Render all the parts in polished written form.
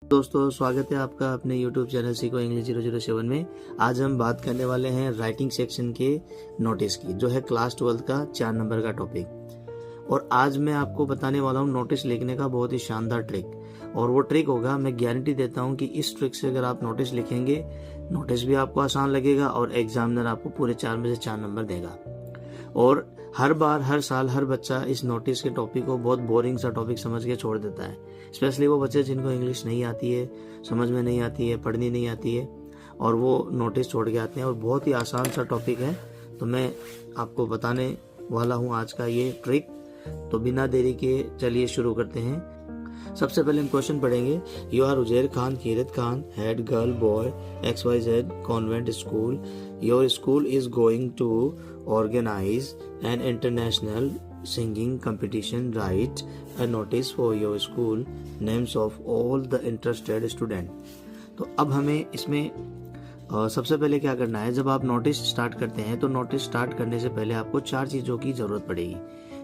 दोस्तों, स्वागत है आपका अपने YouTube चैनल सीखो इंग्लिश 007 में। आज हम बात करने वाले हैं राइटिंग सेक्शन के नोटिस की, जो है क्लास 12 का 4 नंबर का टॉपिक। और आज मैं आपको बताने वाला हूँ नोटिस लिखने का बहुत ही शानदार ट्रिक। और वो ट्रिक होगा, मैं गारंटी देता हूँ कि इस ट्रिक से अगर आप नोटिस लिखेंगे, नोटिस भी आपको आसान लगेगा और एग्जामिनर आपको पूरे 4 में से 4 नंबर देगा। और हर बार, हर साल, हर बच्चा इस नोटिस के टॉपिक को बहुत बोरिंग सा टॉपिक समझ के छोड़ देता है। स्पेशली वो बच्चे जिनको इंग्लिश नहीं आती है, समझ में नहीं आती है, पढ़नी नहीं आती है, और वो नोटिस छोड़ के आते हैं। और बहुत ही आसान सा टॉपिक है, तो मैं आपको बताने वाला हूँ आज का ये ट्रिक। तो बिना देरी के चलिए शुरू करते हैं। सबसे पहले हम क्वेश्चन पढ़ेंगे। You are Uzair Khan Kirat Khan, head girl boy XYZ convent school. Your school is going to organize an international singing competition. Write a notice for your school, names of all the interested student. तो अब हमें इसमें सबसे पहले क्या करना है, जब आप नोटिस स्टार्ट करते हैं तो नोटिस स्टार्ट करने से पहले आपको 4 चीज़ों की ज़रूरत पड़ेगी,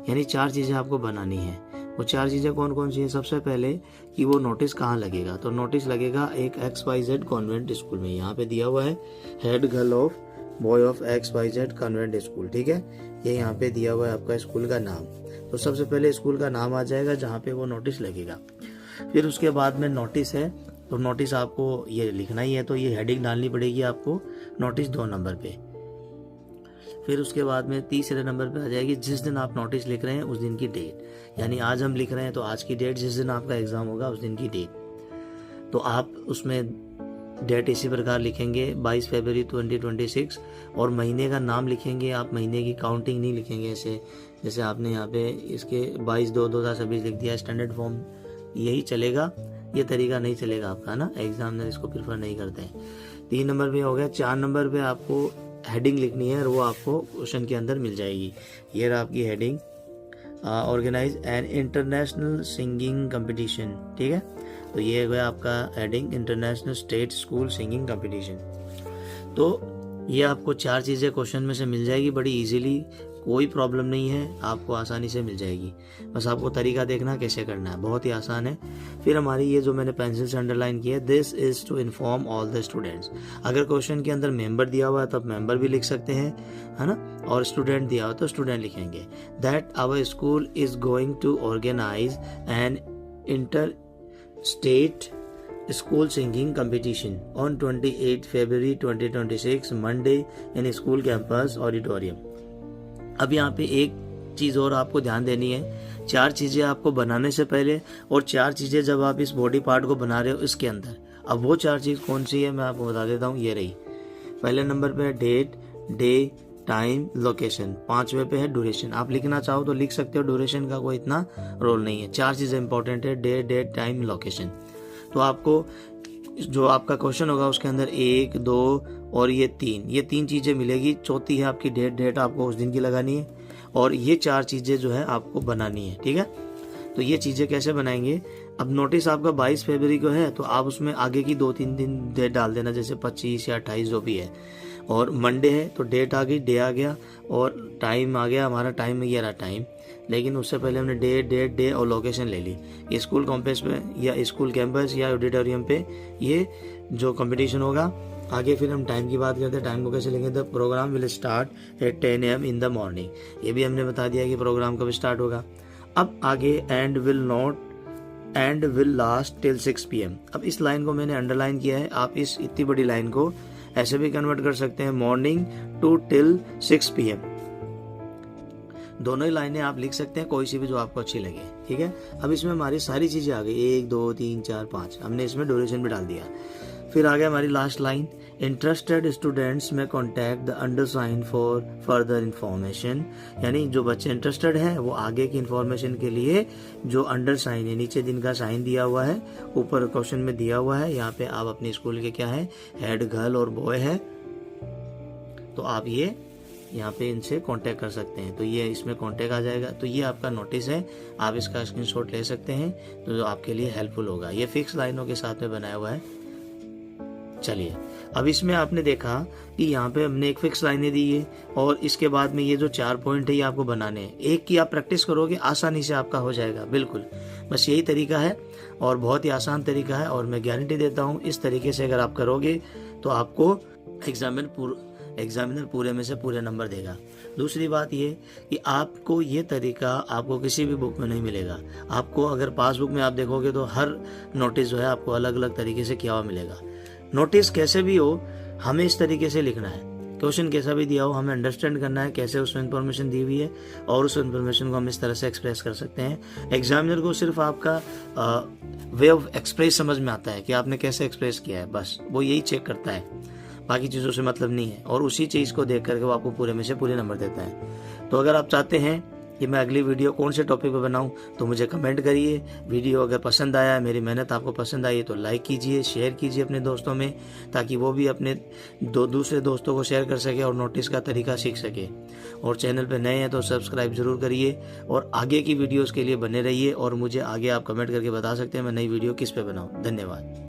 यानी 4 चीज़ें आपको बनानी है। वो 4 चीज़ें कौन कौन सी हैं? सबसे पहले कि वो नोटिस कहाँ लगेगा, तो नोटिस लगेगा एक XYZ कॉन्वेंट स्कूल में। यहाँ पे दिया हुआ है head girl of boy of XYZ convent school, ठीक है। ये यहाँ पे दिया हुआ है आपका स्कूल का नाम। तो सबसे पहले स्कूल का नाम आ जाएगा जहाँ पे वो नोटिस लगेगा। फिर उसके बाद में नोटिस है, तो नोटिस आपको ये लिखना ही है, तो ये हेडिंग डालनी पड़ेगी आपको नोटिस 2 नंबर पे। फिर उसके बाद में तीसरे नंबर पे आ जाएगी जिस दिन आप नोटिस लिख रहे हैं उस दिन की डेट, यानी आज हम लिख रहे हैं तो आज की डेट, जिस दिन आपका एग्जाम होगा उस दिन की डेट। तो आप उसमें डेट इसी प्रकार लिखेंगे 22 फरवरी 2026, और महीने का नाम लिखेंगे आप, महीने की काउंटिंग नहीं लिखेंगे ऐसे जैसे आपने यहाँ पे इसके 22/2/2026 लिख दिया। स्टैंडर्ड फॉर्म यही चलेगा, ये तरीका नहीं चलेगा आपका ना, एग्जामिनर इसको प्रेफर नहीं करते हैं। 3 नंबर पे हो गया। 4 नंबर पे आपको हेडिंग लिखनी है और वो आपको क्वेश्चन के अंदर मिल जाएगी। ये रहा आपकी heading, organise an international singing competition, ठीक है। तो ये है आपका heading, international state school singing competition. तो ये आपको 4 चीज़ें क्वेश्चन में से मिल जाएगी बड़ी इजीली, कोई प्रॉब्लम नहीं है, आपको आसानी से मिल जाएगी। बस आपको तरीका देखना कैसे करना है, बहुत ही आसान है। फिर हमारी ये जो मैंने पेंसिल से अंडरलाइन किया है, this is to inform all the students. अगर क्वेश्चन के अंदर मेंबर दिया हुआ है तो आप मेंबर भी लिख सकते हैं, है ना, और स्टूडेंट दिया हुआ तो स्टूडेंट लिखेंगे। That our school is going to organise an inter state school singing competition on 28 February 2026 Monday in school campus auditorium. अब यहाँ पे एक चीज और आपको ध्यान देनी है, 4 चीजें आपको बनाने से पहले और 4 चीजें जब आप इस बॉडी पार्ट को बना रहे हो इसके अंदर। अब वो 4 चीज कौन सी है मैं आपको बता देता हूँ। ये रही, पहले नंबर पे है डेट, डे, टाइम, लोकेशन। 5वें पे है ड्यूरेशन। आप लिखना चाहो तो लिख सकते हो, ड्यूरेशन का कोई इतना रोल नहीं है। 4 चीजें इंपॉर्टेंट है, डे, डेट, टाइम, लोकेशन। तो आपको जो आपका क्वेश्चन होगा उसके अंदर 1, 2 और ये 3 चीजें मिलेगी। चौथी है आपकी डेट, डेट आपको उस दिन की लगानी है, और ये 4 चीजें जो है आपको बनानी है, ठीक है। तो ये चीजें कैसे बनाएंगे, अब नोटिस आपका 22 फरवरी को है तो आप उसमें आगे की 2-3 दिन डेट डाल देना, जैसे 25 या 28 जो भी है। और मंडे है तो डेट आ गई, डे आ गया, और टाइम आ गया हमारा, टाइम में ये रहा टाइम। लेकिन उससे पहले हमने डे और लोकेशन ले ली। स्कूल कैंपस पे या स्कूल कैंपस या ऑडिटोरियम पे ये जो कंपटीशन होगा। आगे फिर हम टाइम की बात करते हैं, टाइम को कैसे लेंगे। The programme will start at 10 AM in the morning. ये भी हमने बता दिया कि प्रोग्राम कब स्टार्ट होगा। अब आगे and will last till 6 PM। अब इस लाइन को मैंने अंडरलाइन किया है, आप इस इतनी बड़ी लाइन को ऐसे भी कन्वर्ट कर सकते हैं, मॉर्निंग टू टिल 6 PM। दोनों ही लाइनें आप लिख सकते हैं, कोई सी भी जो आपको अच्छी लगे, ठीक है। अब इसमें हमारी सारी चीजें आ गई, 1, 2, 3, 4, 5, हमने इसमें ड्यूरेशन भी डाल दिया। फिर आ गया हमारी लास्ट लाइन, इंटरेस्टेड स्टूडेंट्स में contact the undersigned for further information. यानी जो बच्चे इंटरेस्टेड हैं वो आगे की इंफॉर्मेशन के लिए जो अंडरसाइन है, नीचे दिन का साइन दिया हुआ है, ऊपर क्वेश्चन में दिया हुआ है, यहाँ पे आप अपने स्कूल के क्या है, हेड गर्ल और बॉय है, तो आप ये यहाँ पे इनसे कांटेक्ट कर सकते हैं। तो ये इसमें कांटेक्ट आ जाएगा। तो ये आपका नोटिस है, आप इसका स्क्रीनशॉट ले सकते हैं, तो जो आपके लिए हेल्पफुल होगा। ये फिक्स लाइनों के साथ में बनाया हुआ है। चलिए अब इसमें आपने देखा कि यहाँ पे हमने एक फिक्स लाइनें दी है और इसके बाद में ये जो 4 पॉइंट है ये आपको बनाने हैं। एक की आप प्रैक्टिस करोगे आसानी से आपका हो जाएगा, बिल्कुल बस यही तरीका है और बहुत ही आसान तरीका है और मैं गारंटी देता हूँ इस तरीके से अगर आप करोगे तो आपको एग्जामिनर पूरे में से पूरे नंबर देगा। दूसरी बात ये कि आपको ये तरीका आपको किसी भी बुक में नहीं मिलेगा। आपको अगर पासबुक में आप देखोगे तो हर नोटिस जो है आपको अलग अलग तरीके से किया हुआ मिलेगा। नोटिस कैसे भी हो हमें इस तरीके से लिखना है, क्वेश्चन कैसा भी दिया हो हमें अंडरस्टैंड करना है कैसे उसमें इन्फॉर्मेशन दी हुई है और उस इन्फॉर्मेशन को हम इस तरह से एक्सप्रेस कर सकते हैं। एग्जामिनर को सिर्फ आपका वे ऑफ एक्सप्रेस समझ में आता है कि आपने कैसे एक्सप्रेस किया है, बस वो यही चेक करता है, बाकी चीज़ों से मतलब नहीं है और उसी चीज़ को देख करके वो आपको पूरे में से पूरे नंबर देता है। तो अगर आप चाहते हैं कि मैं अगली वीडियो कौन से टॉपिक पे बनाऊं तो मुझे कमेंट करिए। वीडियो अगर पसंद आया, मेरी मेहनत आपको पसंद आई तो लाइक कीजिए, शेयर कीजिए अपने दोस्तों में ताकि वो भी अपने दूसरे दोस्तों को शेयर कर सके और नोटिस का तरीका सीख सके। और चैनल पे नए हैं तो सब्सक्राइब जरूर करिए और आगे की वीडियोज़ के लिए बने रहिए और मुझे आगे आप कमेंट करके बता सकते हैं मैं नई वीडियो किस पे बनाऊँ। धन्यवाद।